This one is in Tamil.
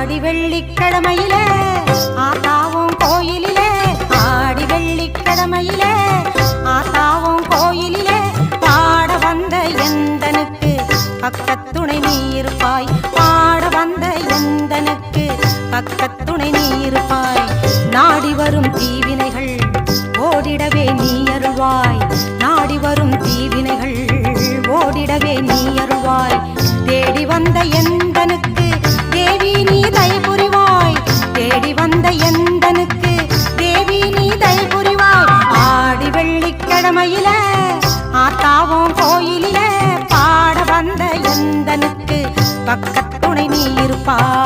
ஆடி வெள்ளிக்கிழமையிலே ஆத்தாவும் கோயிலிலே ஆடி வெள்ளிக்கிழமையிலே ஆத்தாவும் கோயிலிலே பாட வந்த எந்தனுக்கு பக்கத்துணை நீ இருப்பாய் பாட வந்த எந்தனுக்கு பக்கத்துணை நீ இருப்பாய் நாடி வரும் தீவினைகள் ஓடிடவே நீ அருள்வாய் நாடி வரும் தீவினைகள் ஓடிடவே நீ அருள்வாய் தேடி வந்த எந்தனுக்கு தேவி நீ தயை புரிவாய் தேடி வந்த எந்தனுக்கு தேவி நீ தயை புரிவாய் ஆடி வெள்ளிக்கிழமையிலே ஆத்தாவும் கோயிலிலே பாட வந்த எந்தனுக்கு பக்கத்துணை நீ இருப்பாய்